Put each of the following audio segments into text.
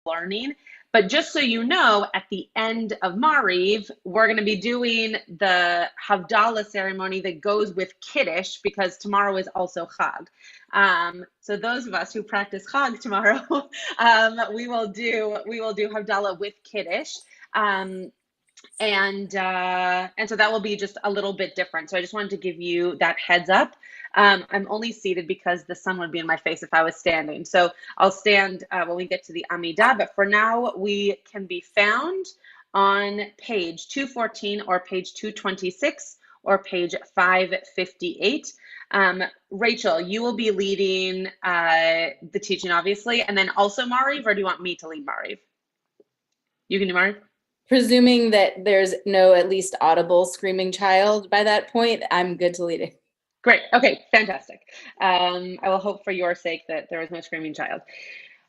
learning. But just so you know, at the end of Mariv, we're going to be doing the Havdalah ceremony that goes with Kiddush because tomorrow is also Chag. So those of us who practice Chag tomorrow, we will do Havdalah with Kiddush. And so that will be just a little bit different. So I just wanted to give you that heads up. I'm only seated because the sun would be in my face if I was standing. So I'll stand when we get to the Amidah. But for now, we can be found on page 214 or page 226 or page 558. Rachel, you will be leading the teaching, obviously, and then also Mariv, or do you want me to lead Mariv? You can do Mariv? Presuming that there's no at least audible screaming child by that point, I'm good to lead it. Great. Okay, fantastic. I will hope for your sake that there is no screaming child.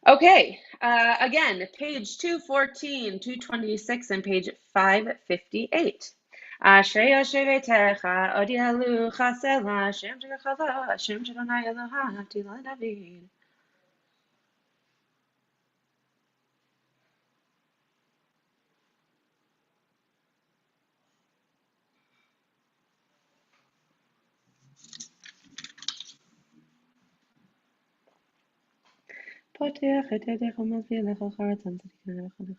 Okay, again, page 214, 226, and page 558. Ashrei Yoshevetecha, Od Yalu Chasela, Hashem Shekachala, Hashem Shadonai Eloha, Tila David. פותח את ידיך ומביא לך חרצם צדיקים ולכנך.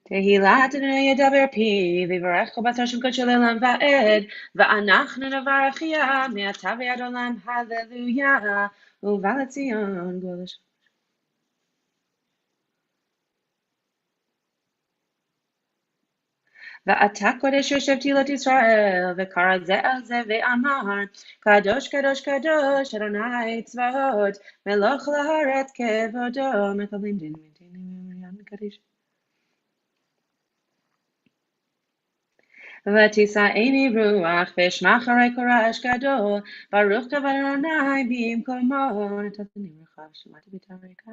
תהילת אדוני ידבר פי, ויברך בשר שם קודשו לעולם ועד, ואנחנו נברכיה מעתה ועד עולם, הללויה, ובא לציון גואל השם. ואתה קודש יושב תהילות ישראל, וקרא זה על זה ואמר, קדוש קדוש קדוש, אדוני צבאות, מלוך לארץ כבודו, מקבלים דין ודין ומרים קדיש. ותישאני רוח, ואשמע אחרי קורש גדול, ברוך כבוד אדוני במקומו, נתתני רחב, שמעתי בתריקי.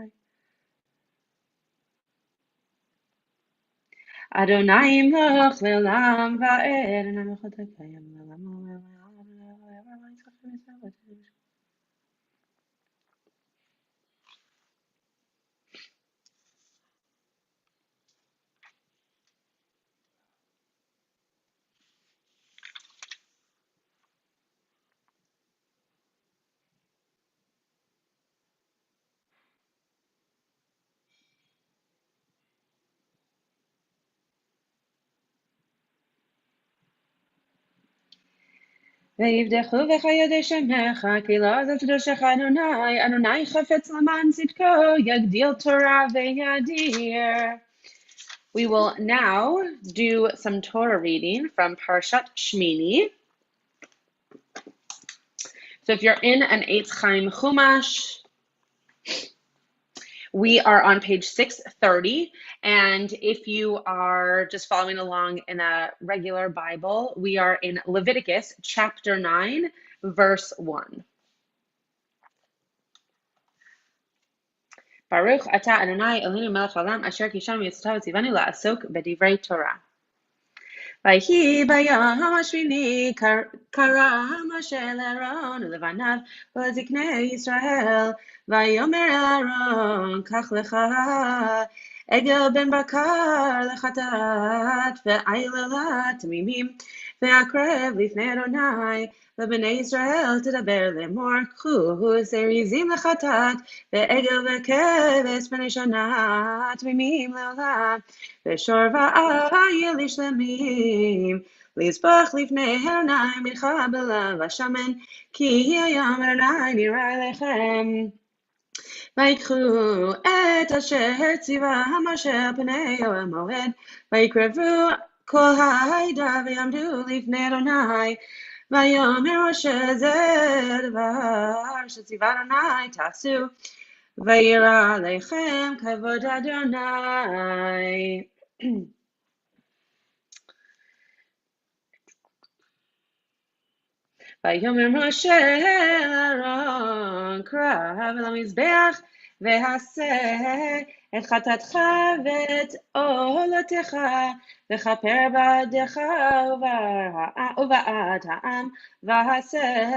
אדוני ימלוך לעולם ועד, נמלוך לקיים לעולם ועד. ויבדחו בך ידי שמך, כי לא עזב קדושך אדוני, אדוני חפץ למען צדקו, יגדיל תורה וידיר. We will now do some Torah reading from Parshat Shmini. So if you're in an Eitz Chaim Chumash, we are on page 630, and if you are just following along in a regular Bible, we are in Leviticus chapter 9, verse 1. Baruch atah Adonai Eloheinu melech haolam asher kishanu mitzvotav v'tzivanu la'asok b'divrei Torah. ויהי ביום השמיני קרא משה לאהרון ולבניו ולזקני ישראל, ויאמר אהרון, קח לך עגל בן בקר לחטאת, ועיללה תמימים, והקרב לפני אדוני, ובני ישראל תדבר לאמור, קחו זריזים לחטאת, ועגל וכבש בני שנה תמימים לעולם, ושור ועיל לשלמים, לזבוח לפני אדוני מנחה בלב השמן, כי היום אדוני נראה אליכם. ויקחו את אשר ציווה משה על פני אוהל מועד, ויקרבו כל העדה ויעמדו לפני אדוני, ויאמר משה זה הדבר שציווה אדוני תעשו, וירא עליכם כבוד אדוני. ויאמר משה לאהרון, קרב אל המזבח ועשה את חטאתך ואת עולתך, וכפר בעדך ובעד העם, ועשה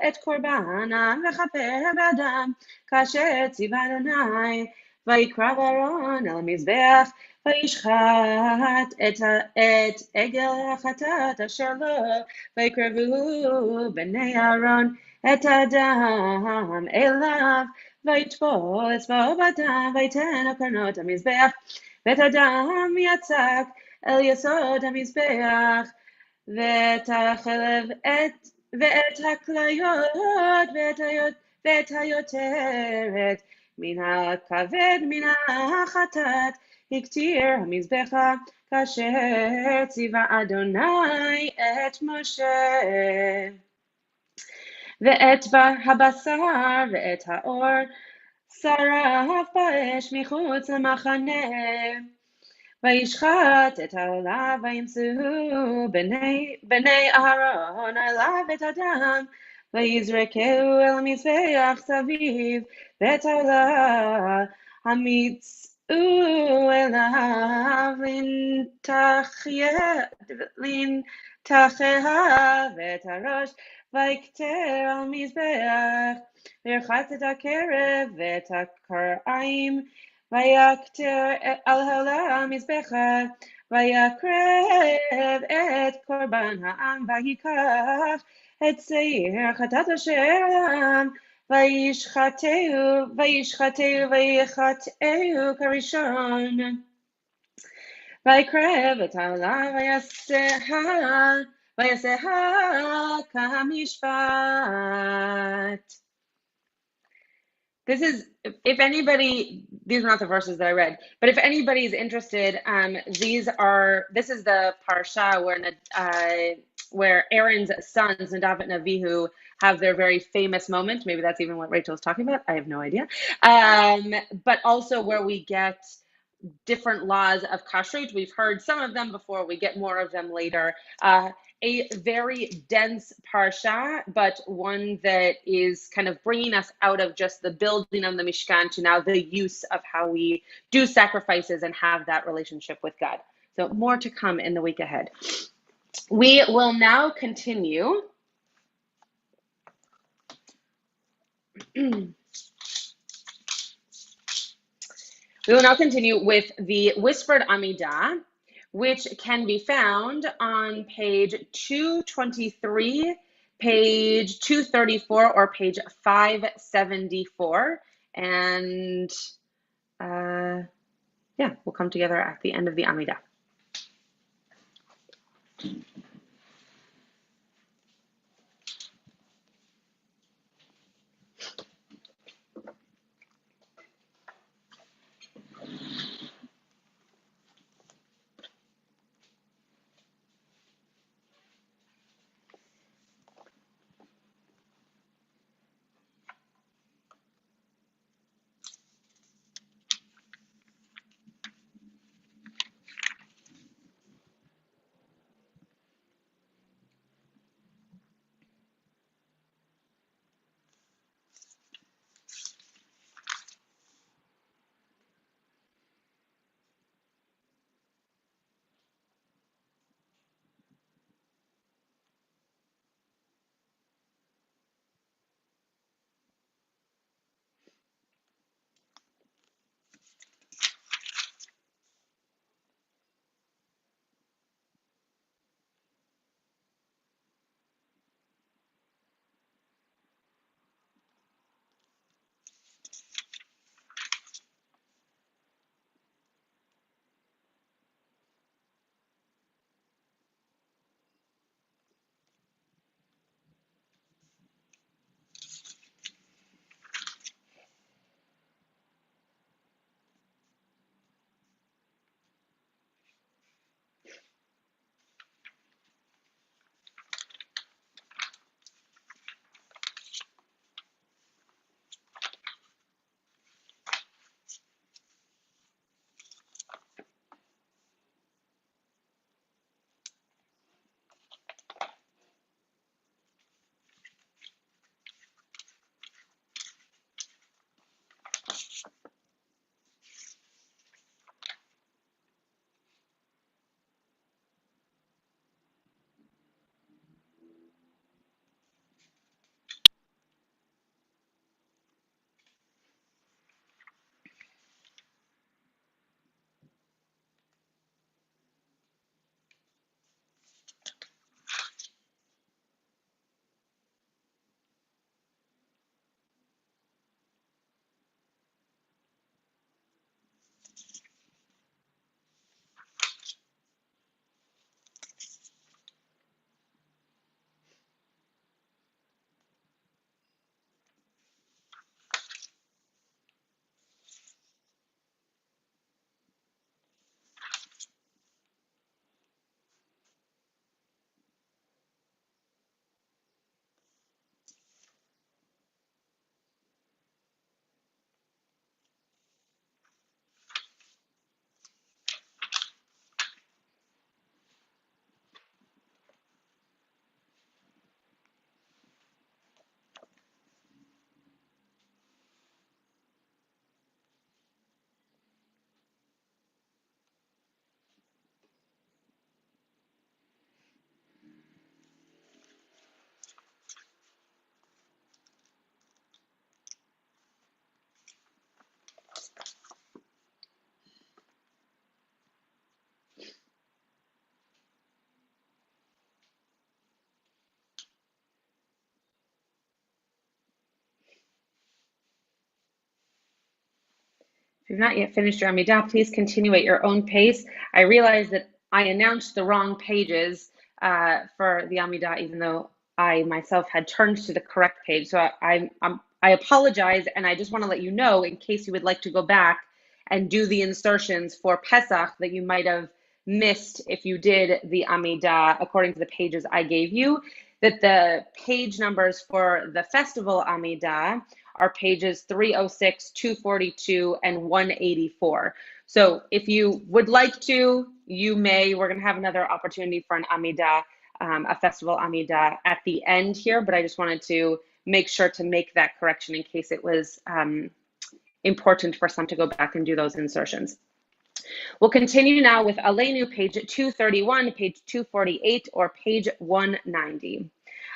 את קורבנם וכפר בעדם, כאשר ציווה אדוני. ויקרב אהרון על המזבח, וישחט את עגל החטאת אשר לו, ויקרבו בני אהרון את הדם אליו, ויטבול אצבעו בדם, ויתן על קרנות המזבח, ואת הדם יצק אל יסוד המזבח, ואת החלב ואת הכליות ואת היותרת מן הכבד מן החטאת, הקטיר המזבחה, כאשר ציווה אדוני את משה. ואת הבשר ואת האור שרף באש מחוץ למחנה, וישחט את העולה, וימצאו בני אהרון עליו את הדם, ויזרקהו אל המזבח סביב, ואת העולה המיצאו אליו לנתחיה, ואת הראש ויקטר על המזבח, וירחץ את הקרב ואת הקרעים, ויקטר על המזבח, ויקרב את קורבן העם, ויקח את שעיר חטאת אשר העם, וישחטהו כראשון, ויקרב את העולה, ויעשיה כמשפט. This is, if anybody, these are not the verses that I read, but if anybody is interested, this is the parsha where Aaron's sons, Nadav and Avihu, have their very famous moment. Maybe that's even what Rachel's talking about. I have no idea. But also where we get different laws of kashrut. We've heard some of them before. We get more of them later. A very dense parsha, but one that is kind of bringing us out of just the building of the Mishkan to now the use of how we do sacrifices and have that relationship with God. So more to come in the week ahead. We will now continue. We will now continue with the Whispered Amidah, which can be found on page 223, page 234, or page 574. And we'll come together at the end of the Amidah. you've not yet finished your Amidah, please continue at your own pace. I realize that I announced the wrong pages for the Amidah, even though I myself had turned to the correct page. So I apologize, and I just want to let you know, in case you would like to go back and do the insertions for Pesach that you might have missed if you did the Amidah according to the pages I gave you, that the page numbers for the festival Amidah are pages 306, 242, and 184. So if you would like to, you may. We're going to have another opportunity for an Amidah, a festival Amidah at the end here, but I just wanted to make sure to make that correction in case it was important for some to go back and do those insertions. We'll continue now with Aleinu, page 231, page 248, or page 190.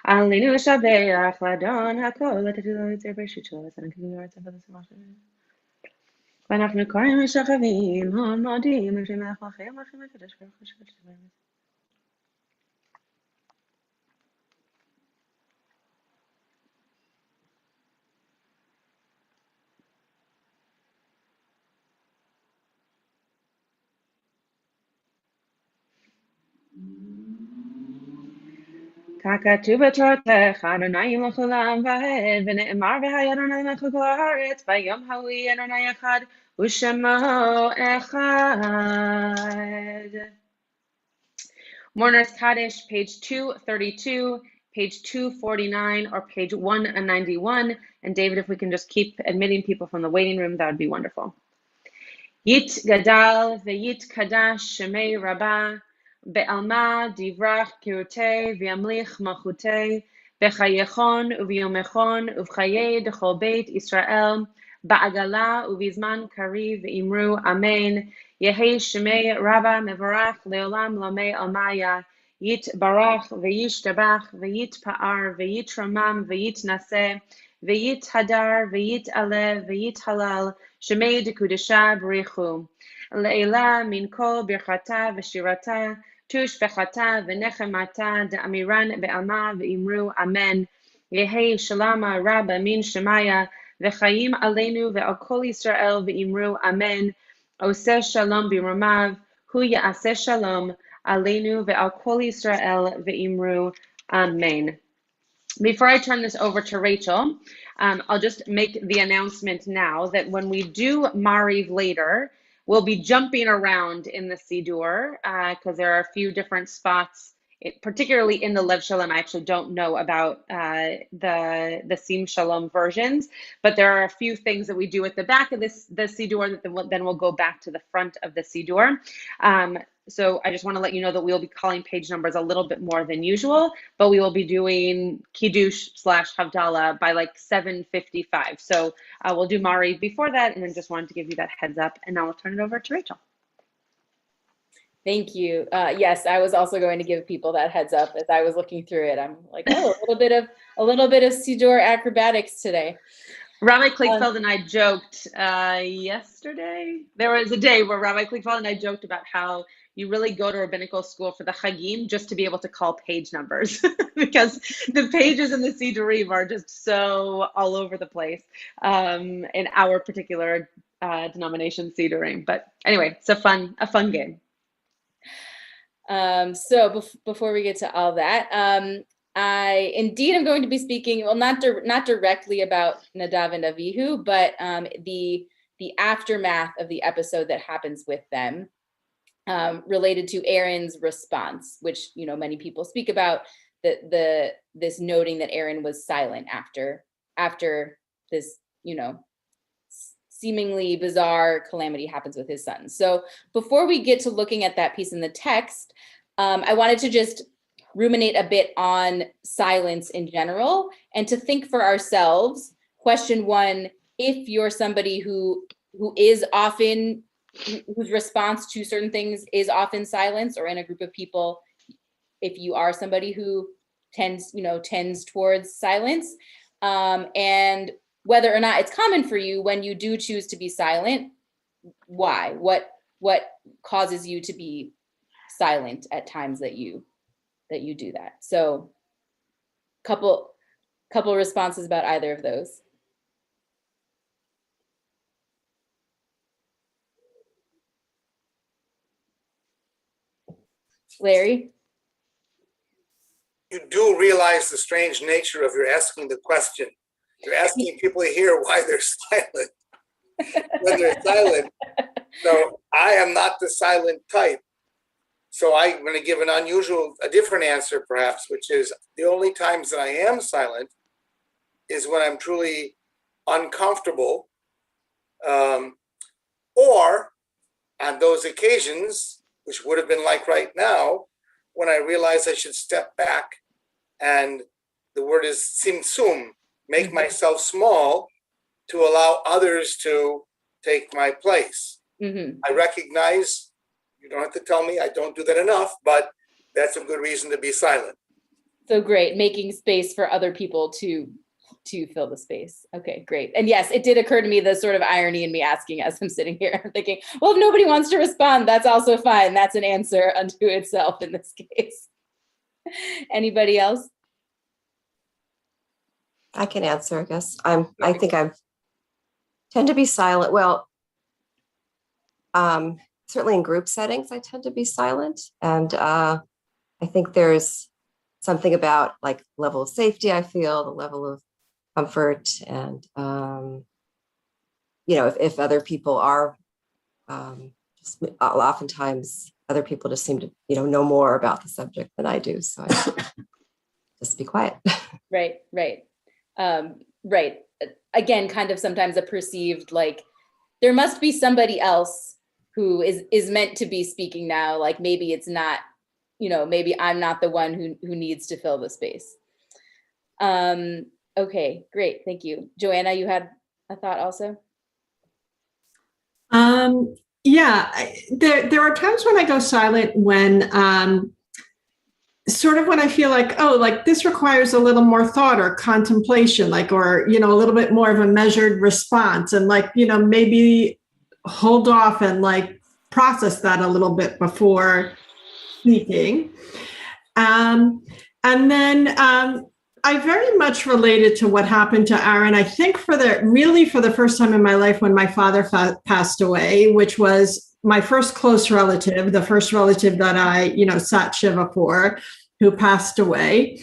Aleinu shabeach ladon hakol letitilo yitzer b'reshut shelo v'tzedek v'yartzeh v'tzedek. ואנחנו קוראים משחווים, המועדים, לפי מלך מלכי המלכים הקדוש ברוך הוא שבת שלום. ככתוב בתורתך, אדוני מלך עולם ועד, ונאמר והיה אדוני מלך כל הארץ, ביום ההוא יהיה אדוני אחד, ושמו אחד. Mourner's Kaddish, page 232, page 249, or page 191. And David, if we can just keep admitting people from the waiting room, that would be wonderful. Yit gadal v'yit kadash shemei rabbah, be'alma divrach kirutei v'yamlich malchutei, b'chayechon u'v'yomechon u'v'chayei d'chol beit Israel, ba'agala u'v'zman kariv v'imru amen. Yehi shemei rabbah mevarach leolam lomei almaya, yit barach v'yishtabach v'yit pa'ar v'yit ramam v'yit naseh, v'yit hadar v'yit alev v'yit halal, shemei dekudesha b'richu, le'ela min kol birchata v'shirata, tushbechata v'nechemata da'amiran be'alma v'imru amen. Yehi shalama rabba min shemaya, v'chayim aleinu ve'al kol Yisrael v'imru amen. Oseh shalom b'romav, hu ya'aseh shalom aleinu ve'al kol Yisrael ve'imru amen. Before I turn this over to Rachel, I'll just make the announcement now that when we do Mariv later, we'll be jumping around in the Siddur because there are a few different spots, particularly in the Lev Shalom. I actually don't know about the Sim Shalom versions, but there are a few things that we do at the back of the Siddur that then we'll go back to the front of the Siddur. So I just want to let you know that we'll be calling page numbers a little bit more than usual, but we will be doing Kiddush / Havdalah by like 7:55. So we'll do Mari before that, and then just wanted to give you that heads up. And now I'll turn it over to Rachel. Thank you. Yes, I was also going to give people that heads up as I was looking through it. I'm like, oh, a little bit of Siddur acrobatics today. Rabbi Klickfeld and I joked yesterday. There was a day where Rabbi Klickfeld and I joked about how you really go to rabbinical school for the Chagim just to be able to call page numbers because the pages in the Siddurim are just so all over the place in our particular denomination Siddurim. But anyway, it's a fun game. So before we get to all that, I indeed am going to be speaking, well, not directly about Nadav and Avihu, but the aftermath of the episode that happens with them, related to Aaron's response, which many people speak about, this noting that Aaron was silent after this seemingly bizarre calamity happens with his son. So before we get to looking at that piece in the text, I wanted to just ruminate a bit on silence in general and to think for ourselves. Question one, if you're somebody who is often, whose response to certain things is often silence, or in a group of people, if you are somebody who tends towards silence, and whether or not it's common for you when you do choose to be silent, why? What causes you to be silent at times that you do that? So couple responses about either of those. Larry? You do realize the strange nature of your asking the question. You're asking people here why they're silent when they're silent. So I am not the silent type. So I'm going to give a different answer perhaps, which is the only times that I am silent is when I'm truly uncomfortable, or on those occasions, which would have been like right now, when I realize I should step back and the word is simsum, make myself small to allow others to take my place. Mm-hmm. I recognize, you don't have to tell me, I don't do that enough, but that's a good reason to be silent. So great, making space for other people to fill the space. Okay, great. And yes, it did occur to me the sort of irony in me asking as I'm sitting here. I'm thinking, well, if nobody wants to respond, that's also fine. That's an answer unto itself in this case. Anybody else? I can answer, I guess. I think I tend to be silent. Well, certainly in group settings, I tend to be silent. And I think there's something about like level of safety I feel, the level of comfort, and if other people are just oftentimes other people just seem to know more about the subject than I do, so I just be quiet. Right. Again, kind of sometimes a perceived like there must be somebody else who is meant to be speaking now, like maybe it's not, maybe I'm not the one who needs to fill the space. Okay, great. Thank you. Joanna, you had a thought also? Yeah, there are times when I go silent when sort of when I feel like, oh, like this requires a little more thought or contemplation, like, or, a little bit more of a measured response, and like, maybe hold off and like process that a little bit before speaking. And then I very much related to what happened to Aaron. I think for the first time in my life when my father passed away, which was my first close relative, the first relative that I, sat Shiva for, who passed away.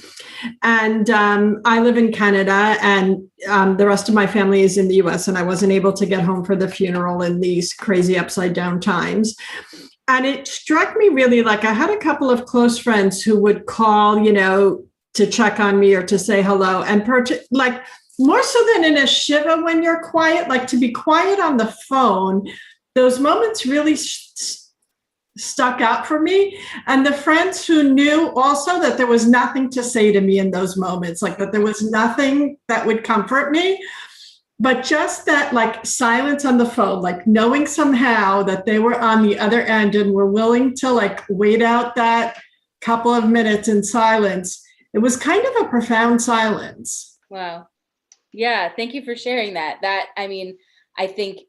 And I live in Canada, and the rest of my family is in the US, and I wasn't able to get home for the funeral in these crazy upside down times. And it struck me really, like I had a couple of close friends who would call, to check on me or to say hello, and like more so than in a Shiva when you're quiet, like to be quiet on the phone, those moments really stuck out for me. And the friends who knew also that there was nothing to say to me in those moments, like that there was nothing that would comfort me, but just that like silence on the phone, like knowing somehow that they were on the other end and were willing to like wait out that couple of minutes in silence. It was kind of a profound silence. Wow. Yeah. Thank you for sharing that. I think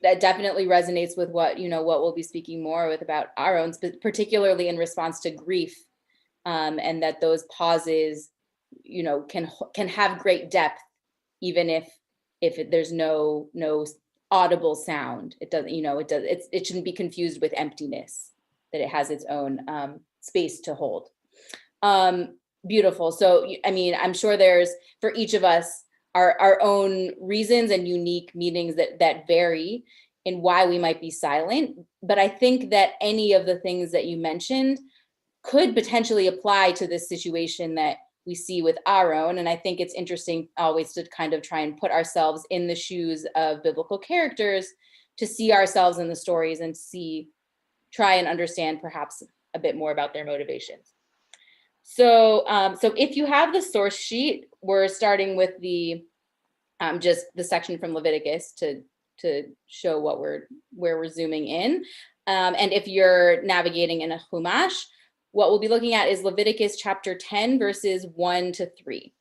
that definitely resonates with what we'll be speaking more with about our own, particularly in response to grief. And that those pauses, can have great depth, even if there's no audible sound. It doesn't, it shouldn't be confused with emptiness, that it has its own space to hold. Beautiful. So, I'm sure there's, for each of us, our own reasons and unique meanings that vary in why we might be silent. But I think that any of the things that you mentioned could potentially apply to this situation that we see with our own. And I think it's interesting always to kind of try and put ourselves in the shoes of biblical characters, to see ourselves in the stories and try and understand perhaps a bit more about their motivations. So if you have the source sheet, we're starting with the just the section from Leviticus to show where we're zooming in. And if you're navigating in a Chumash, what we'll be looking at is Leviticus chapter 10, verses 1-3.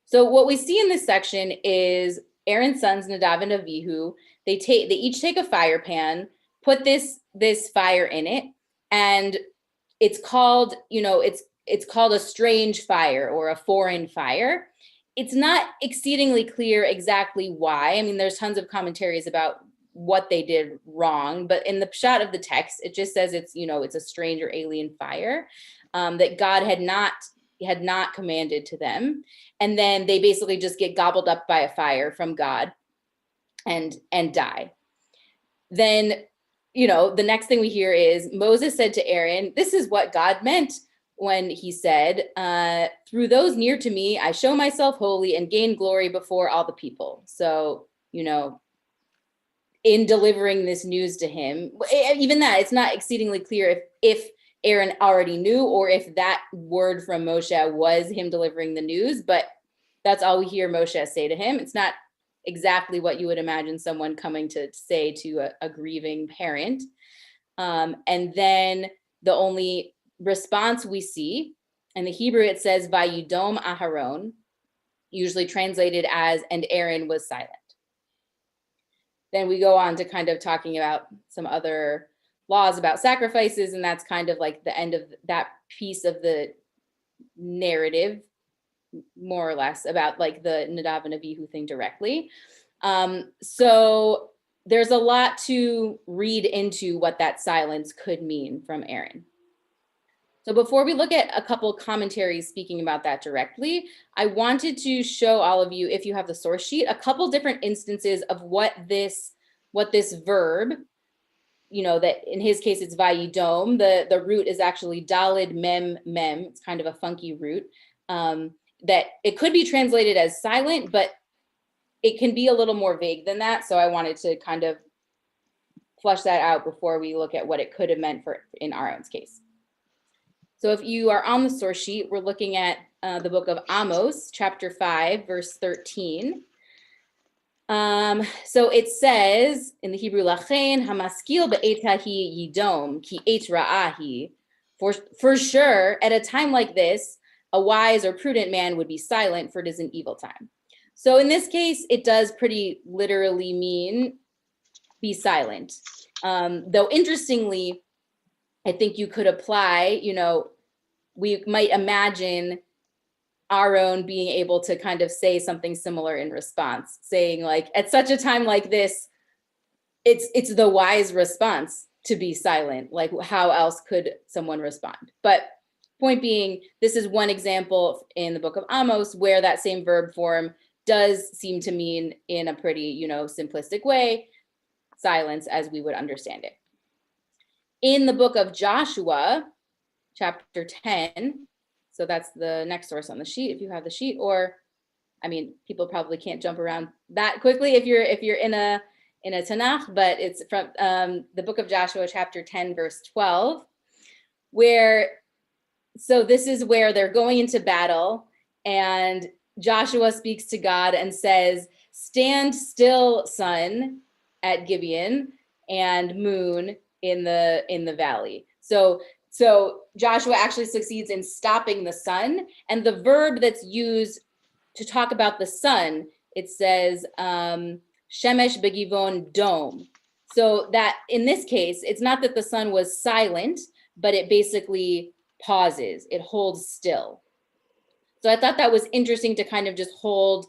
So what we see in this section is Aaron's sons, Nadav and Avihu, they each take a fire pan, put this fire in it, and it's called, it's called a strange fire or a foreign fire. It's not exceedingly clear exactly why. There's tons of commentaries about what they did wrong, but in the shot of the text, it just says it's, it's a strange or alien fire, that God had not commanded to them. And then they basically just get gobbled up by a fire from God and die. Then, the next thing we hear is Moses said to Aaron, this is what God meant when he said, through those near to me, I show myself holy and gain glory before all the people. So, in delivering this news to him, even that, it's not exceedingly clear if Aaron already knew or if that word from Moshe was him delivering the news, but that's all we hear Moshe say to him. It's not exactly what you would imagine someone coming to say to a grieving parent. And then the only response we see, in the Hebrew it says, Vayidom Aharon, usually translated as, and Aaron was silent. Then we go on to kind of talking about some other laws about sacrifices, and that's kind of like the end of that piece of the narrative, more or less, about like the Nadav and Abihu thing directly. So there's a lot to read into what that silence could mean from Aaron. So before we look at a couple commentaries speaking about that directly, I wanted to show all of you, if you have the source sheet, a couple different instances of what this verb, that in his case it's vayidom. The root is actually dalid mem mem. It's kind of a funky root. That it could be translated as silent, but it can be a little more vague than that. So I wanted to kind of flush that out before we look at what it could have meant in Aaron's case. So if you are on the source sheet, we're looking at the book of Amos, chapter 5, verse 13. So it says in the Hebrew, Lachen hamaskil be'etahi yidom ki et ra'ahi. For sure, at a time like this, a wise or prudent man would be silent, for it is an evil time. So in this case, it does pretty literally mean be silent. Though interestingly, I think you could apply, we might imagine Aaron being able to kind of say something similar in response, saying like, at such a time like this, it's the wise response to be silent. Like, how else could someone respond? But point being, this is one example in the book of Amos where that same verb form does seem to mean, in a pretty, simplistic way, silence as we would understand it. In the book of Joshua, chapter 10, so that's the next source on the sheet, if you have the sheet, or, people probably can't jump around that quickly if you're in a Tanakh, but it's from the book of Joshua, chapter 10, verse 12, so this is where they're going into battle, and Joshua speaks to God and says, "Stand still, sun, at Gibeon, and moon in the valley." So Joshua actually succeeds in stopping the sun, and the verb that's used to talk about the sun, it says shemesh begivon dome. So that in this case, it's not that the sun was silent, but it basically pauses, it holds still. So I thought that was interesting to kind of just hold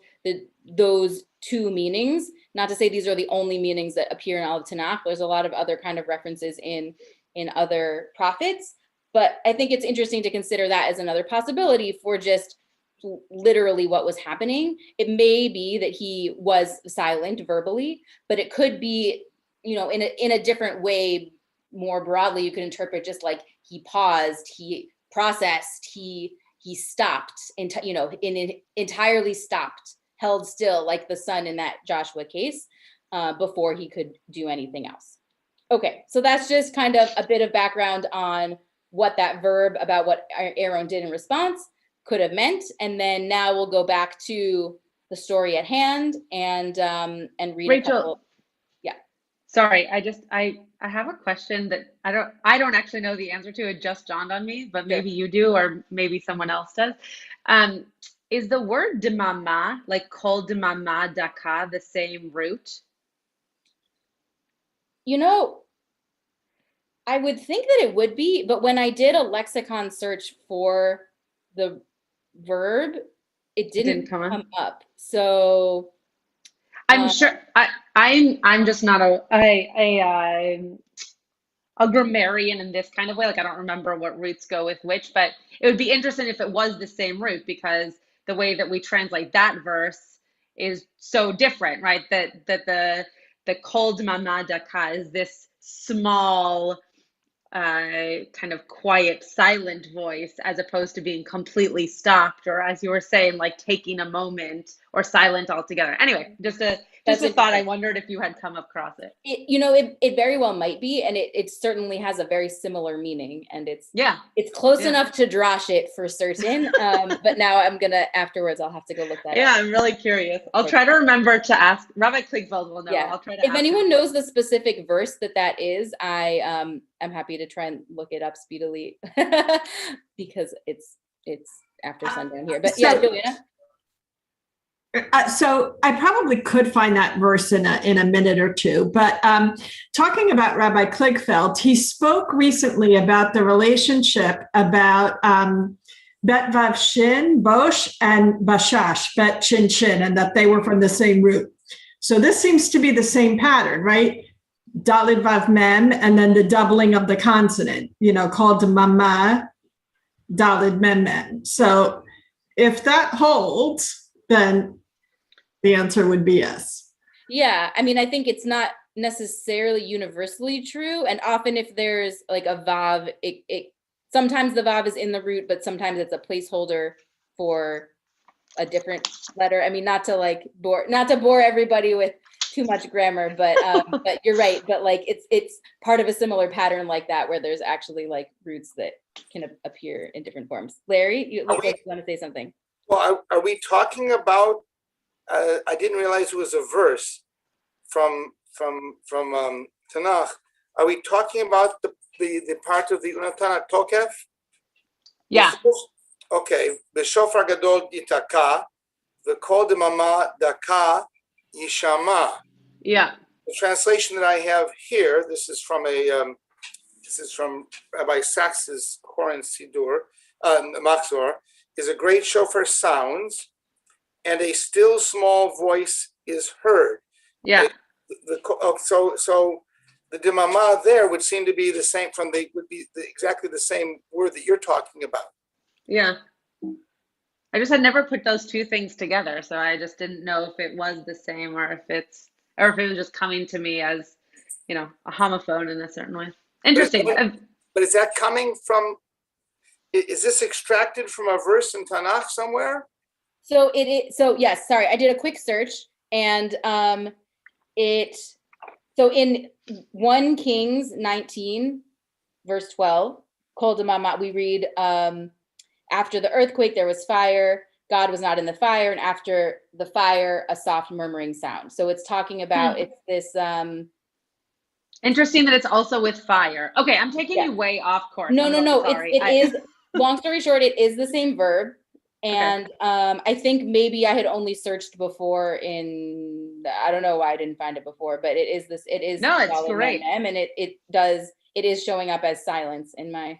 those two meanings. Not to say these are the only meanings that appear in all of Tanakh. There's a lot of other kind of references in other prophets, but I think it's interesting to consider that as another possibility for just literally what was happening. It may be that he was silent verbally, but it could be, in a different way. More broadly, you could interpret just like he paused, he processed, he stopped, entirely stopped, held still, like the sun in that Joshua case, before he could do anything else. Okay, so that's just kind of a bit of background on what that verb about what Aaron did in response could have meant, and then now we'll go back to the story at hand and read Rachel, a couple. Yeah. Sorry, I have a question that I don't actually know the answer to. It just dawned on me, but maybe you do, or maybe someone else does. Is the word demama, like kol demama daka, the same root? I would think that it would be, but when I did a lexicon search for the verb, it didn't come up. So I'm sure I I'm just not a grammarian in this kind of way. Like I don't remember what roots go with which, but it would be interesting if it was the same root because the way that we translate that verse is so different, right? That the kol dmama daka is this small kind of quiet, silent voice as opposed to being completely stopped, or as you were saying, like taking a moment or silent altogether. Anyway, just a thought. I wondered if you had come across it. It very well might be, and it certainly has a very similar meaning, and it's close enough to drosh it for certain. But now afterwards I'll have to go look that up. I'm really curious. I'll try to remember to ask. Rabbi Kligfeld will know. Yeah. I'll try to. If anyone knows the specific verse that is, I'm happy to try and look it up speedily because it's after sundown here. But Joanna. So I probably could find that verse in a minute or two, but talking about Rabbi Kligfeld, he spoke recently about the relationship about Bet Vav Shin, Bosh, and Bashash, Bet Shin Shin, and that they were from the same root. So this seems to be the same pattern, right? Dalid Vav Mem, and then the doubling of the consonant, called Mama, Dalid Mem Mem. So if that holds, then the answer would be yes. Yeah, I mean, I think it's not necessarily universally true, and often if there's like a vav, it sometimes the vav is in the root, but sometimes it's a placeholder for a different letter. I mean, not to bore everybody with too much grammar, but but you're right. But like it's part of a similar pattern like that, where there's actually like roots that can appear in different forms. Larry, you want to say something? Well, are we talking about? I didn't realize it was a verse from Tanakh. Are we talking about the part of the Unatana Tokef? Yeah. Okay. The Shofar Gadol Yitaka, the Kol Demama Daka Yishama. Yeah. The translation that I have here. This is from Rabbi Sachs's Koran Sidur, Machzor. Is a great shofar sounds, and a still small voice is heard. Yeah. So the demama there would seem to be the same exactly the same word that you're talking about. Yeah. I just had never put those two things together, so I just didn't know if it was the same or if it was just coming to me as, a homophone in a certain way. Interesting. But is that coming from? Is this extracted from a verse in Tanakh somewhere? So it is. So yes, sorry, I did a quick search, and so in 1 Kings 19, verse 12, Kol Demama, we read, after the earthquake there was fire, God was not in the fire, and after the fire a soft murmuring sound. So it's talking about it's this. Interesting that it's also with fire. Okay, I'm taking you way off course. No. It is. Long story short, it is the same verb. And I think maybe I had only searched before I don't know why I didn't find it before, but it is this. It is. No, it's great. And it is showing up as silence in my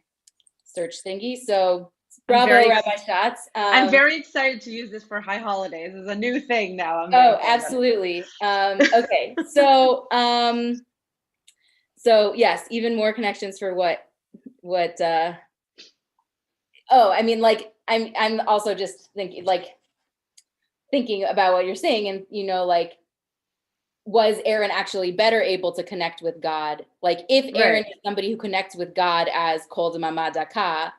search thingy. So bravo, Rabbi Schatz. I'm very excited to use this for high holidays. It's a new thing now. Absolutely. Okay. So yes, even more connections for what I mean, like I'm also just thinking about what you're saying, and like, was Aaron actually better able to connect with God? Like, if Aaron is somebody who connects with God as Kol Demama Daka,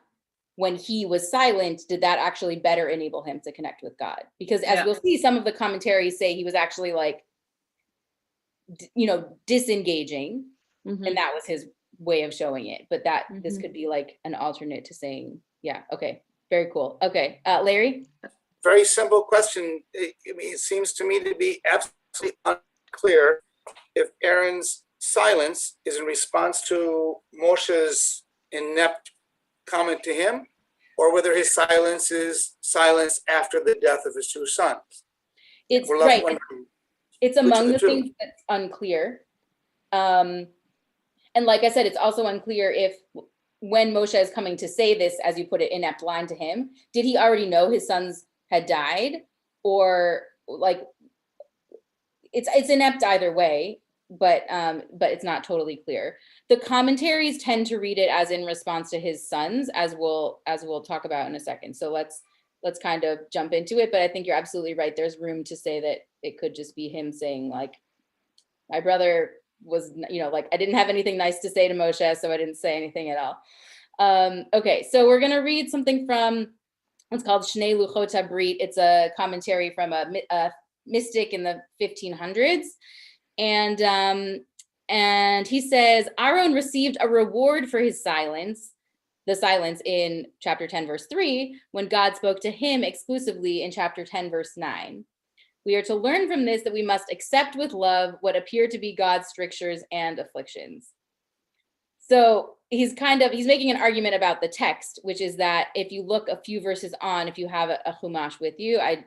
when he was silent, did that actually better enable him to connect with God? Because as we'll see, some of the commentaries say he was actually like, disengaging, and that was his way of showing it. But that this could be like an alternate to saying, yeah, okay, very cool. Okay, Larry? Very simple question. It seems to me to be absolutely unclear if Aaron's silence is in response to Moshe's inept comment to him, or whether his silence is silence after the death of his two sons. It's right. It's among the things that's unclear. And like I said, it's also unclear if when Moshe is coming to say this, as you put it, inept line to him, did he already know his sons had died? Or like, it's inept either way, but it's not totally clear. The commentaries tend to read it as in response to his sons, as we'll talk about in a second. So let's kind of jump into it. But I think you're absolutely right. There's room to say that it could just be him saying, like, my brother was, like, I didn't have anything nice to say to Moshe, so I didn't say anything at all. Okay, so we're going to read something from, it's called Shnei Luchot HaBrit. It's a commentary from a mystic in the 1500s. And he says, Aaron received a reward for his silence, the silence in chapter 10, verse 3, when God spoke to him exclusively in chapter 10, verse 9. We are to learn from this that we must accept with love what appear to be God's strictures and afflictions. So he's making an argument about the text, which is that if you look a few verses on, if you have a Chumash with you, I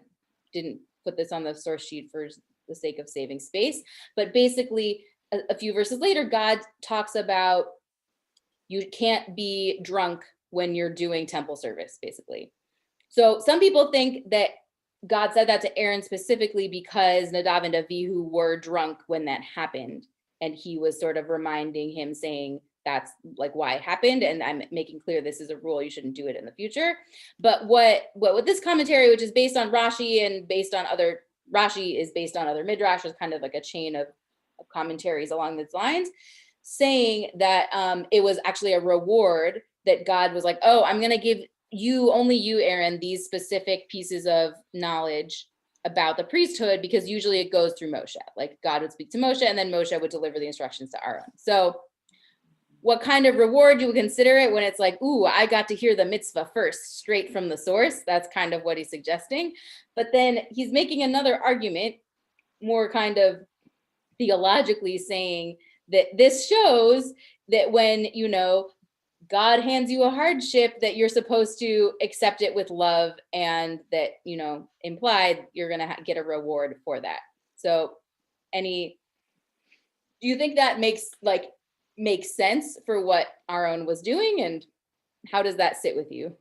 didn't put this on the source sheet for the sake of saving space, but basically a few verses later, God talks about you can't be drunk when you're doing temple service, basically. So some people think that God said that to Aaron specifically because Nadav and Avihu were drunk when that happened. And he was sort of reminding him, saying, that's like why it happened. And I'm making clear this is a rule, you shouldn't do it in the future. But what this commentary, which is based on Rashi and Rashi is based on other midrash, is kind of like a chain of commentaries along these lines, saying that it was actually a reward that God was like, oh, I'm going to give only you, Aaron, these specific pieces of knowledge about the priesthood, because usually it goes through Moshe. Like God would speak to Moshe and then Moshe would deliver the instructions to Aaron. So what kind of reward you would consider it when it's like, ooh, I got to hear the mitzvah first, straight from the source? That's kind of what he's suggesting. But then he's making another argument, more kind of theologically, saying that this shows that when, God hands you a hardship, that you're supposed to accept it with love, and that, implied you're going to get a reward for that. So do you think that makes sense for what Aaron was doing, and how does that sit with you?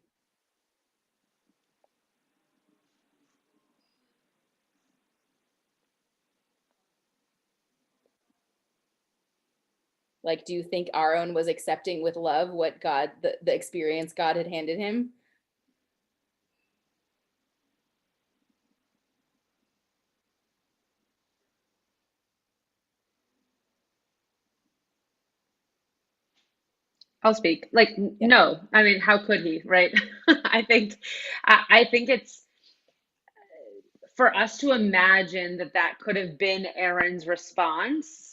Like, do you think Aaron was accepting with love what the experience God had handed him? I'll speak. No, I mean, how could he, right? I think it's for us to imagine that could have been Aaron's response.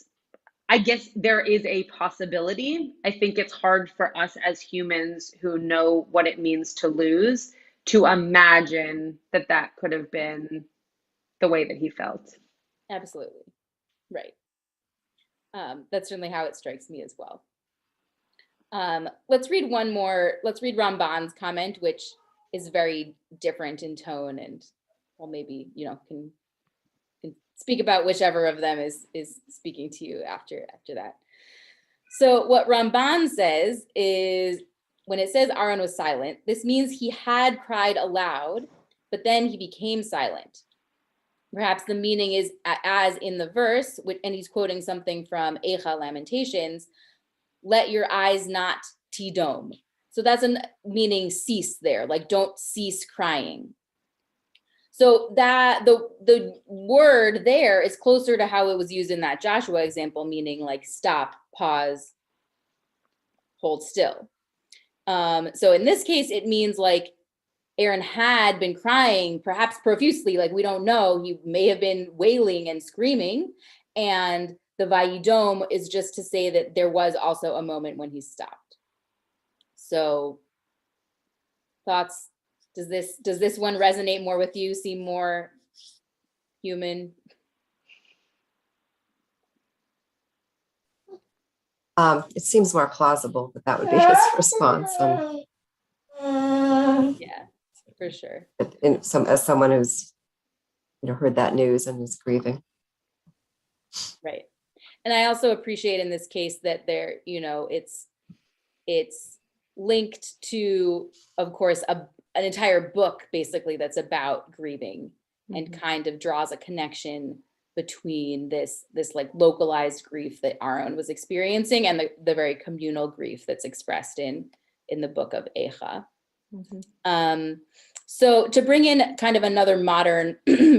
I guess there is a possibility. I think it's hard for us as humans who know what it means to lose to imagine that could have been the way that he felt. Absolutely. Right. That's certainly how it strikes me as well. Let's read one more. Let's read Ramban's comment, which is very different in tone, and maybe can speak about whichever of them is speaking to you after that. So what Ramban says is, when it says Aaron was silent, this means he had cried aloud, but then he became silent. Perhaps the meaning is as in the verse, and he's quoting something from Eicha, Lamentations, let your eyes not tidom. So that's meaning cease there, like don't cease crying. So that the word there is closer to how it was used in that Joshua example, meaning like stop, pause, hold still. So in this case, it means like Aaron had been crying, perhaps profusely, like we don't know. He may have been wailing and screaming. And the Vayidom is just to say that there was also a moment when he stopped. So thoughts? Does this one resonate more with you? Seem more human? It seems more plausible that would be his response. Yeah, for sure. As someone who's heard that news and is grieving. Right. And I also appreciate in this case that there, it's linked to, of course, an entire book basically that's about grieving, and kind of draws a connection between this like localized grief that Aaron was experiencing and the very communal grief that's expressed in the book of Eicha. So to bring in kind of another modern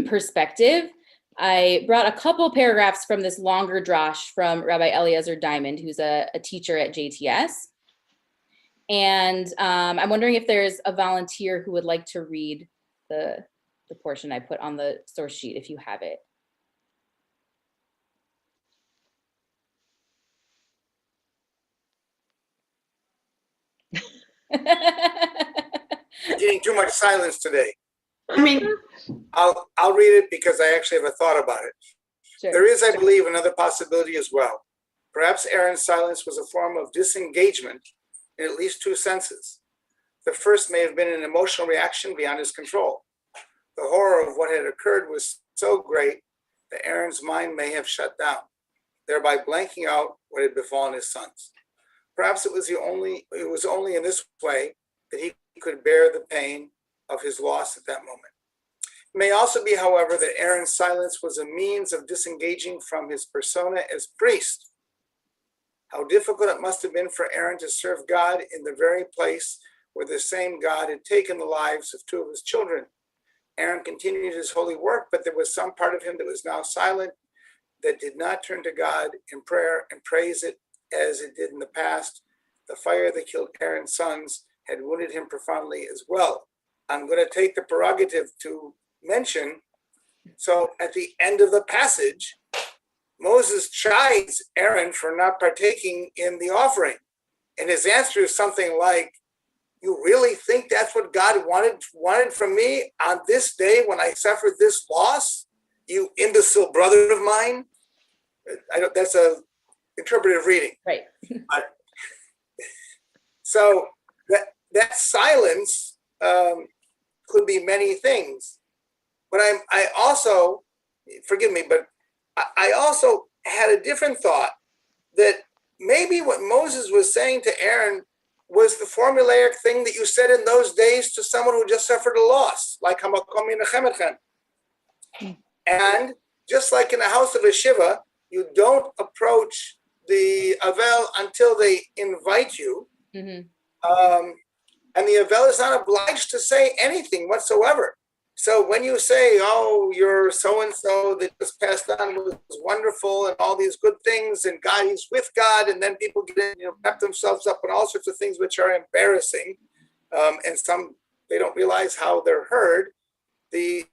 perspective, I brought a couple paragraphs from this longer drash from Rabbi Eliezer Diamond, who's a teacher at JTS. And I'm wondering if there's a volunteer who would like to read the portion I put on the source sheet, if you have it. Getting too much silence today. I mean, I'll read it because I actually have a thought about it. Sure. There is, I believe, another possibility as well. Perhaps Aaron's silence was a form of disengagement in at least two senses. The first may have been an emotional reaction beyond his control. The horror of what had occurred was so great that Aaron's mind may have shut down, thereby blanking out what had befallen his sons. Perhaps it was only in this way that he could bear the pain of his loss at that moment. It may also be, however, that Aaron's silence was a means of disengaging from his persona as priest. How difficult it must have been for Aaron to serve God in the very place where the same God had taken the lives of two of his children. Aaron continued his holy work, but there was some part of him that was now silent, that did not turn to God in prayer and praise it as it did in the past. The fire that killed Aaron's sons had wounded him profoundly as well. I'm going to take the prerogative to mention, so at the end of the passage, Moses chides Aaron for not partaking in the offering. And his answer is something like, you really think that's what God wanted from me on this day when I suffered this loss? You imbecile brother of mine? That's a interpretive reading. Right. So that silence could be many things. But I also, forgive me, but I also had a different thought that maybe what Moses was saying to Aaron was the formulaic thing that you said in those days to someone who just suffered a loss, like Hamakom Yinachem Etchem. And just like in the house of a Shiva, you don't approach the Avel until they invite you. Mm-hmm. And the Avel is not obliged to say anything whatsoever. So when you say, oh, you're so-and-so that just passed on was wonderful and all these good things and God, he's with God, and then people get in, wrap themselves up in all sorts of things which are embarrassing, and some, they don't realize how they're heard. The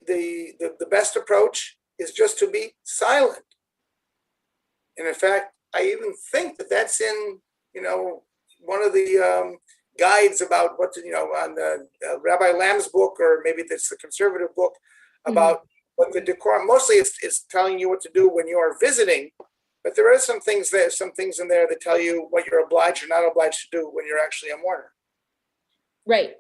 best approach is just to be silent. And in fact, I even think that that's in, one of the guides about what to, on the Rabbi Lamb's book, or maybe it's the conservative book about what the decorum, mostly it's telling you what to do when you are visiting, but there are some things in there that tell you what you're obliged or not obliged to do when you're actually a mourner. Right.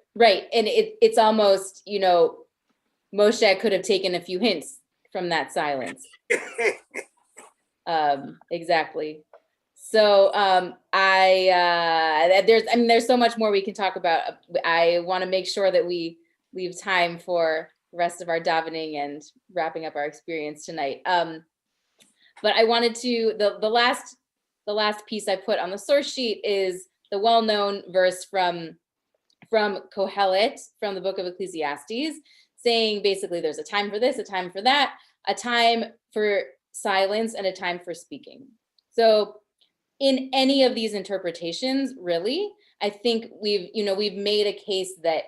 And it's almost, Moshe could have taken a few hints from that silence. Exactly. So there's so much more we can talk about. I want to make sure that we leave time for the rest of our davening and wrapping up our experience tonight. But I wanted to, the last piece I put on the source sheet is the well-known verse from Kohelet, from the book of Ecclesiastes, saying basically there's a time for this, a time for that, a time for silence, and a time for speaking. So in any of these interpretations, really, I think we've made a case that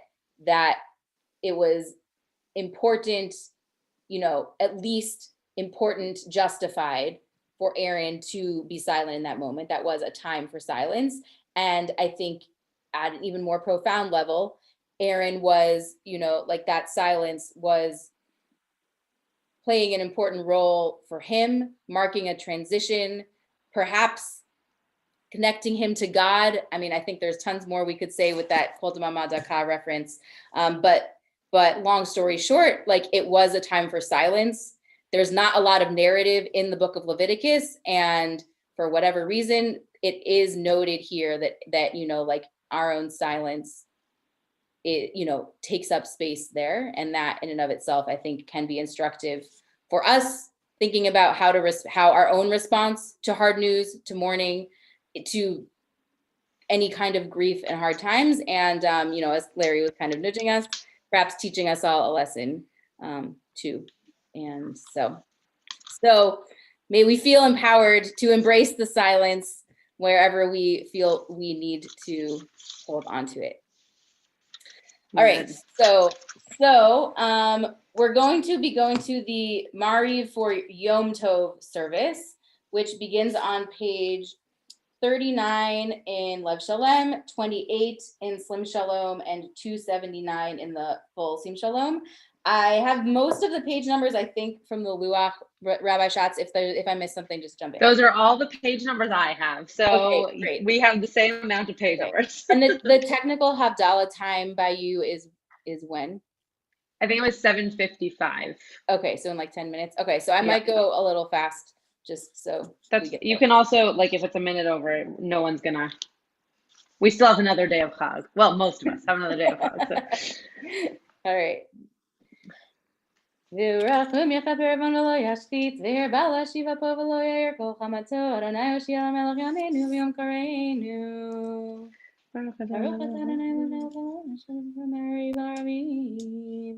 it was important, at least important, justified for Aaron to be silent in that moment. That was a time for silence. And I think at an even more profound level, Aaron was, that silence was playing an important role for him, marking a transition, perhaps connecting him to God. I mean, I think there's tons more we could say with that Kol Damama Daka reference. But long story short, it was a time for silence. There's not a lot of narrative in the book of Leviticus. And for whatever reason, it is noted here that our own silence, it, takes up space there. And that in and of itself, I think, can be instructive for us thinking about how our own response to hard news, to mourning, to any kind of grief and hard times. And, as Larry was kind of nudging us, perhaps teaching us all a lesson too. And so may we feel empowered to embrace the silence wherever we feel we need to hold on to it. All right, so we're going to be going to the Mariv for Yom Tov service, which begins on page 39 in Lev Shalem, 28 in Slim Shalom, and 279 in the full Sim Shalom. I have most of the page numbers, I think, from the Luach. Rabbi Schatz, if I missed something, just jump in. Those are all the page numbers I have. So okay, great. We have the same amount of page numbers. And the technical Havdalah time by you is when? I think it was 7:55. Okay, so in like 10 minutes. Okay, so I might go a little fast just so you can also, like, if it's a minute over, no one's gonna. We still have another day of Chag. Well, most of us have another day of Chag. So. All right. V'rachum yachaper v'no lo yashchit v'her bala shiva po v'lo yair kol chamato Adonai Yoshia melech yameinu v'yom kareinu Baruch Adonai l'melech haolam v'meri b'aravim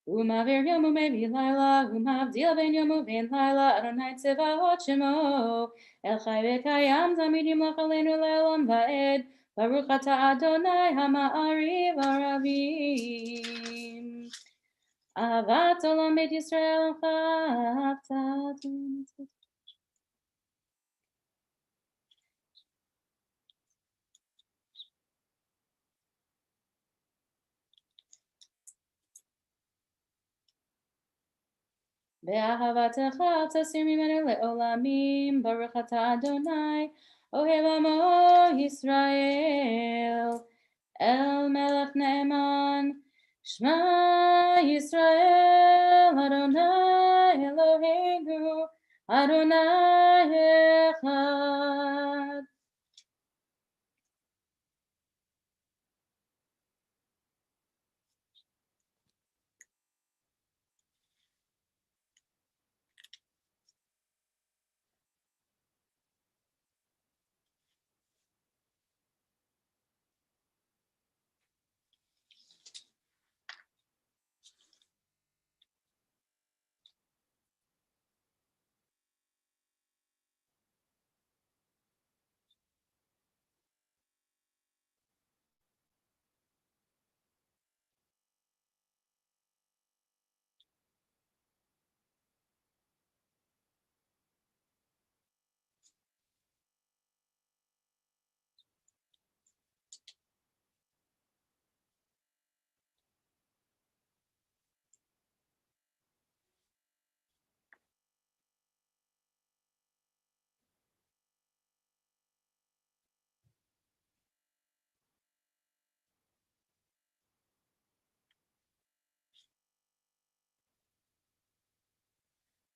Umavir yomu mevi laila umavdil ben yomu ben laila Adonai tzevahot shemo El chai v'kayam zamidim lachaleinu le'olam va'ed Baruch atah Adonai hama'ari v'aravim Ahavat olam bet Yisrael chaftat Ve'ahavatecha tasir mimenu le'olamim Baruch atah Adonai ohev amo Yisrael El melech ne'eman Shema Yisrael Adonai Eloheinu Adonai Echad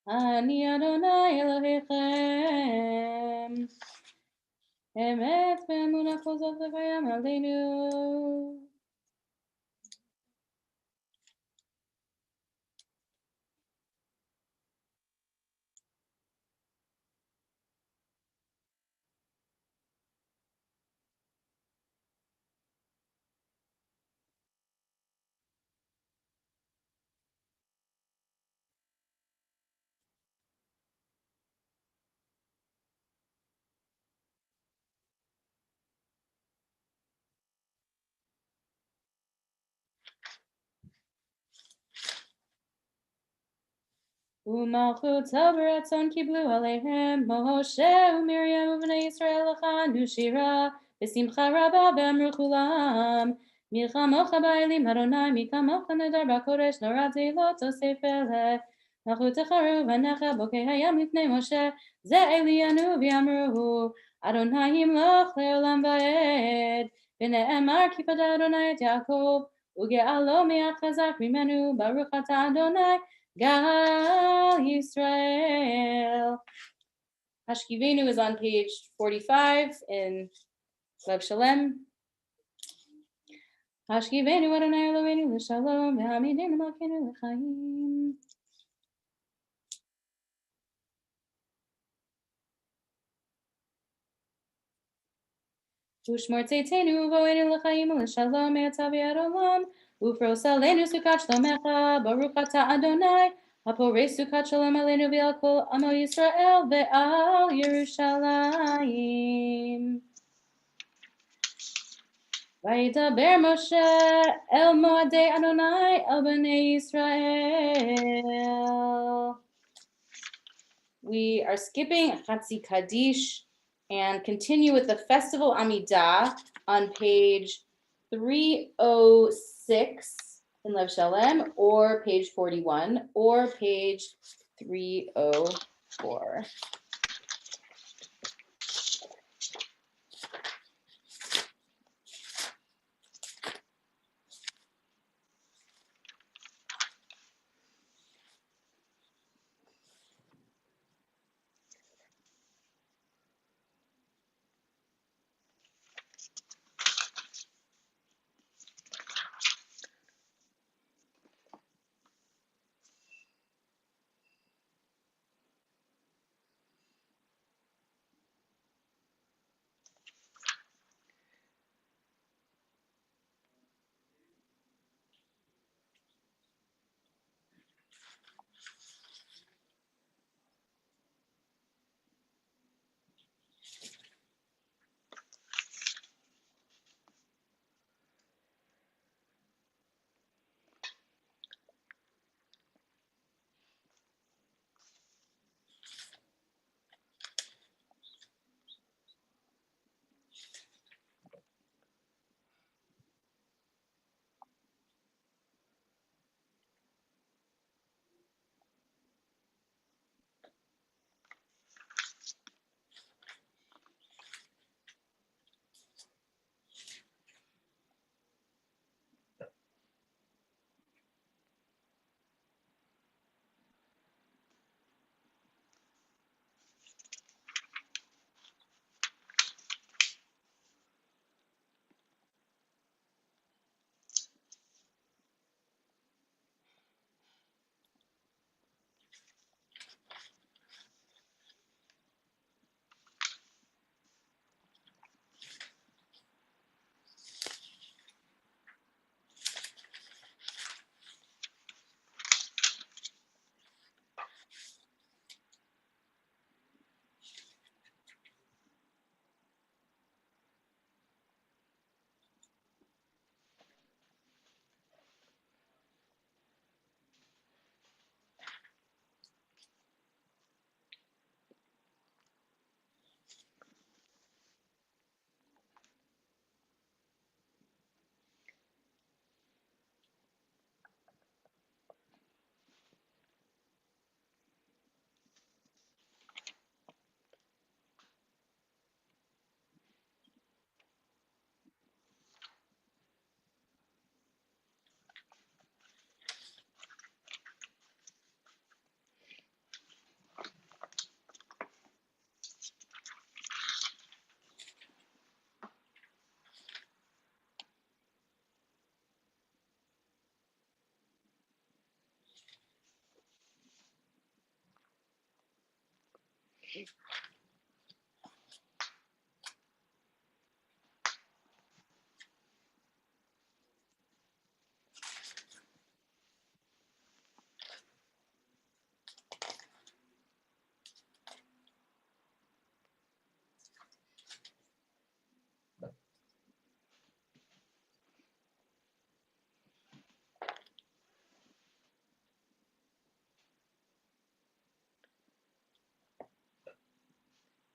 Ani Adonai Elohechem Emet ve'emunah chozot levayam aleinu Umalchut beratzon kiblu aleihem Moshe uMiriam uvnei Yisrael lachanu shira B'simcha rabba ve'amru kulam Milchamocha ba'elim Adonai mikamocha nedar ba'kodesh noradei lo tosef eleh Malchut techaru v'necha bokei hayam lifnei Moshe Ze Elianu v'yamruhu Adonai yimloch le'olam va'ed V'ne'emar kipada Adonai et Yaakov Uge'alo me'at chazak mimenu Baruch atah Adonai Gal Yisrael. Hashkivenu is on page 45 in Lev Shalem. Hashkivenu Adonai Eloheinu l'shalom, v'hamidenu malkeinu l'chaim. Ushmor tzeitenu v'oenu l'chaim l'shalom, e'atzav v'yad olam, ufros aleinu sukat shlomecha, baruch ata Adonai, haporei sukat shalom aleinu v'al kol amo Yisrael ve'al Yerushalayim. Vayidaber Moshe el moadei Adonai el bnei Yisrael. We are skipping Chatzi Kaddish and continue with the Festival Amidah on page 306 in Lev Shalem, or page 41, or page 304.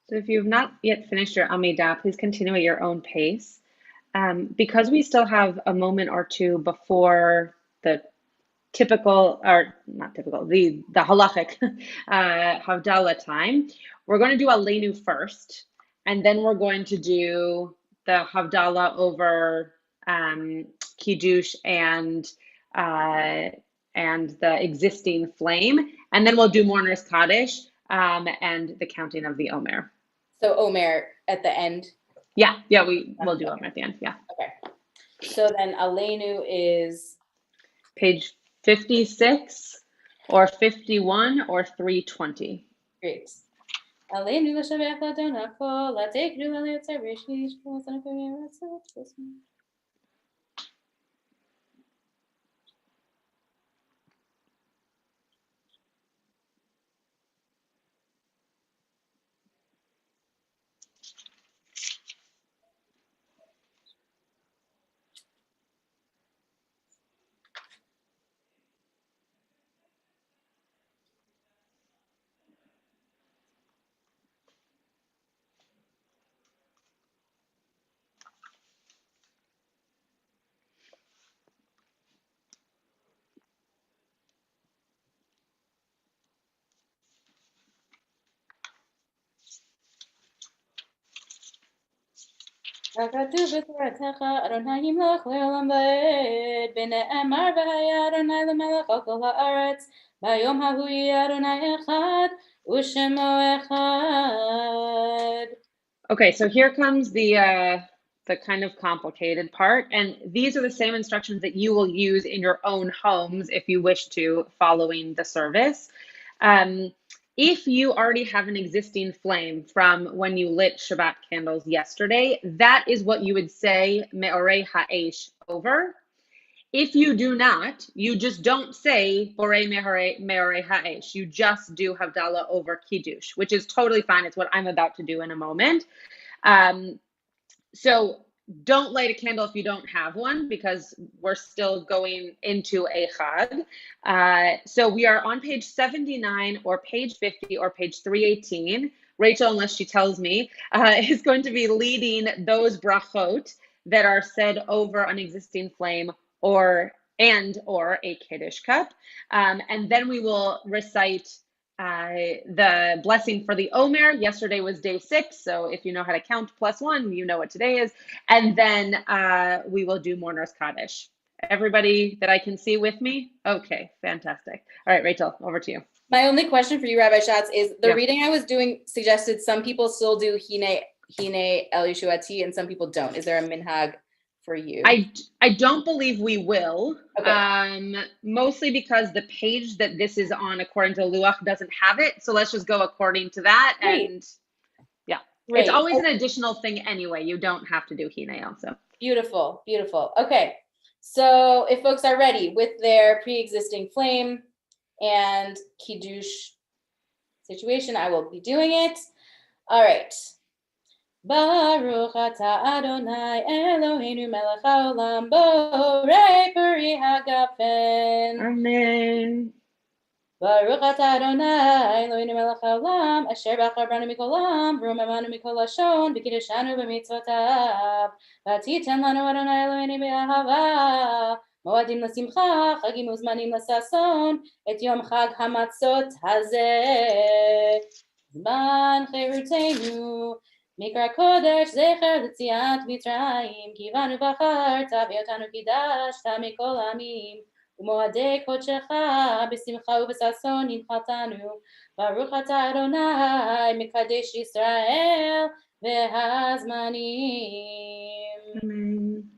So if you've not yet finished your Amidah, please continue at your own pace. Because we still have a moment or two before the typical, or not typical, the halachic Havdalah time, we're going to do Aleinu first, and then we're going to do the Havdalah over Kiddush and the existing flame, and then we'll do Mourner's Kaddish and the counting of the Omer. So Omer at the end. Yeah, we'll do Omer at the end. Yeah. Okay. So then Aleinu is Page 56 or 51 or 320. great. Aleinu l'shavech l'adon hakol, l'teknu l'yotzer rishish, הכתוב בתורתך, אדוני ימלוך לעולם ועד, ונאמר והיה אדוני למלך על כל הארץ, ביום ההוא יהיה אדוני אחד, ושמו אחד. Okay, so here comes the kind of complicated part, and these are the same instructions that you will use in your own homes if you wish to, following the service. If you already have an existing flame from when you lit Shabbat candles yesterday, that is what you would say Me'orei Ha'esh over. If you do not, you just don't say Borei Me'orei Ha'esh. You just do Havdalah over Kiddush, which is totally fine. It's what I'm about to do in a moment. So don't light a candle if you don't have one, because we're still going into a Chag. So we are on page 79 or page 50 or page 318. Rachel, unless she tells me, is going to be leading those brachot that are said over an existing flame or a Kiddush cup. And then we will recite the blessing for the Omer. Yesterday was day 6, so if you know how to count +1, you know what today is. And then we will do Mourner's Kaddish. Everybody that I can see with me? Okay, fantastic. All right, Rachel, over to you. My only question for you, Rabbi Schatz, is the Yeah. reading I was doing suggested some people still do Hine El Yeshuati and some people don't. Is there a minhag for you? I don't believe we will. Okay. Mostly because the page that this is on according to Luach doesn't have it. So let's just go according to that. Great. And yeah, Great. It's always an additional thing anyway. You don't have to do Hine also. Beautiful, beautiful. Okay, so if folks are ready with their pre-existing flame and Kiddush situation, I will be doing it. All right. Baruch atah Adonai Eloheinu melech haolam borei peri hagafen. Amen. Baruch atah Adonai Eloheinu melech haolam asher bachar banu mikol am v'romemanu mikol lashon v'kiddushanu b'mitzvotav v'titen lanu Adonai Eloheinu be'ahava moadim l'simcha chagim uzmanim l'sason et yom chag hamatzot hazeh zman cherutenu Mikra Kodesh Zecher L'Tziat Mitzrayim Kivanu Bacharta V'yotanu Kidashta Mikol Amim Umoadei Kodeshecha B'simcha U'b'sason Nimchatanu Baruch Atah Adonai Mikadesh Yisrael V'hazmanim. Amen.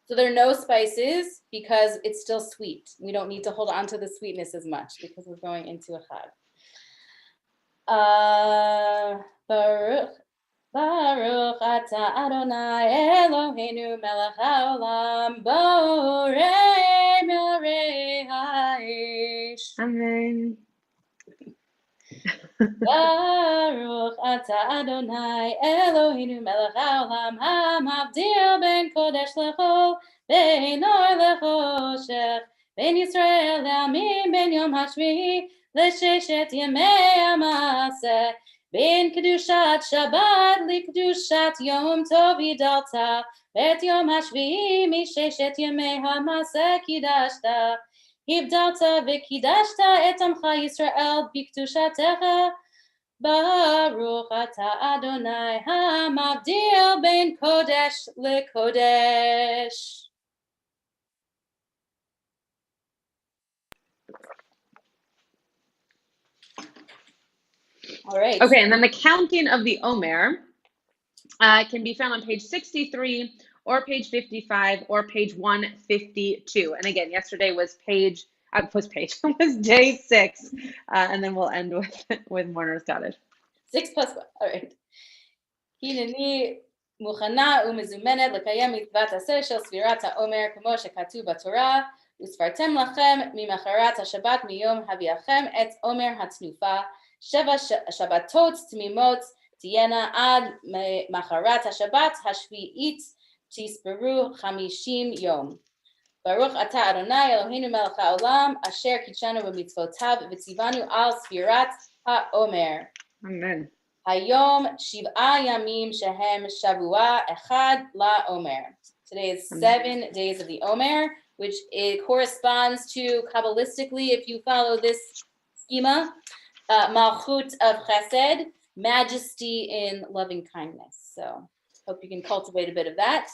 So there are no spices because it's still sweet. We don't need to hold on to the sweetness as much because we're going into a Chag. Baruch atah Adonai Eloheinu melech haolam borei me'orei ha'esh. Amen. Baruch atah Adonai Eloheinu melech haolam hamavdil ben kodesh lechol ben or lechoshech ben Yisrael le'amim ben yom hashvi'i le'sheshet yemei hamaseh Ben Kedushat Shabbat Likdushat Yom Tov Yidalta Bet Yom Hashvi'i Misheshet Yemei HaMaseh Kidashta Hivdalta V'Kidashta Et Amcha Yisrael B'Kedushatecha Baruch Atah Adonai HaMavdil Ben Kodesh LeKodesh. All right. Okay, and then the counting of the Omer can be found on page 63 or page 55 or page 152. And again, yesterday was was day 6, and then we'll end with Mourner's Cottage. 6 plus 1. All right. הנני מוכנה ומזומנת לקיים מצוות עשה של ספירת העומר כמו שכתוב בתורה, וספרתם לכם ממחרת השבת מיום הביאכם את עומר התנופה, 7 שבתות תמימות תהיינה עד מחרת השבת השביעית, תספרו 50 יום. ברוך אתה אדוני אלוהינו מלך העולם, אשר קידשנו במצוותיו וציוונו על ספירת העומר. אמן. היום 7 ימים שהם שבוע אחד לעומר. Today is 7 days of the Omer, which it corresponds to Kabbalistically, if you follow this schema, Malchut of Chesed, majesty in loving kindness. So hope you can cultivate a bit of that.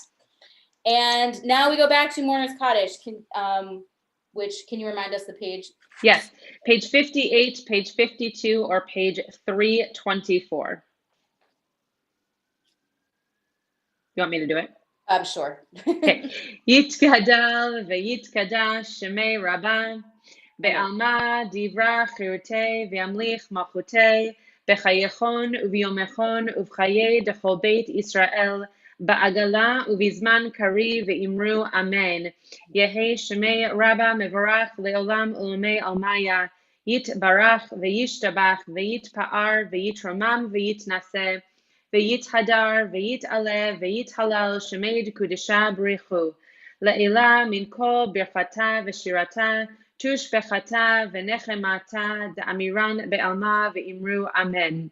And now we go back to Mourner's Cottage. Can you remind us the page? Yes, page 58, page 52, or page 324. You want me to do it? Sure. Okay. Yitkadal v'yitkadash shemei Rabbah be'alma divra chirutei v'yamlich malchutei b'chayechon u'v'yomechon u'v'chayei dechol beit Yisrael ba'agala u'vizman kari v'imru amen. Yehi shemei Rabbah mevorach le'olam u'lamei almaya yitbarach v'yishtabach v'yitpa'ar v'yitromam v'yitnaseh V'yithadar, v'yit'aleh, v'yithalal, shemei kudesha b'richu. Le'ila min kol birchata v'shirata, tushbechata v'nechemata, da'amiran be'alma v'imru amen.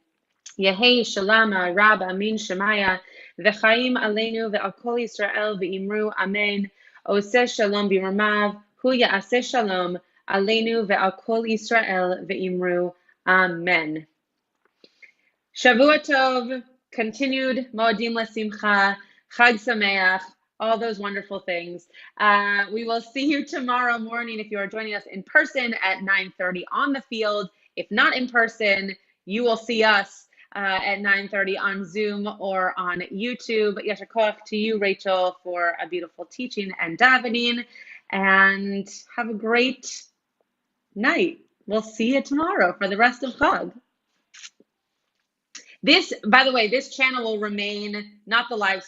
Yehi shalama rab amin shemaya, v'chaim aleinu ve'al kol Yisrael v'imru amen. Oseh shalom b'ramav, hu ya'aseh shalom aleinu ve'al kol Yisrael v'imru amen. Shavua Tov. Continued Moedim L'Simcha, Chag Sameach, all those wonderful things. We will see you tomorrow morning if you are joining us in person at 9:30 on the field. If not in person, you will see us at 9:30 on Zoom or on YouTube. Yasher koach to you, Rachel, for a beautiful teaching and davening. And have a great night. We'll see you tomorrow for the rest of Chag. This, by the way, this channel will remain, not the live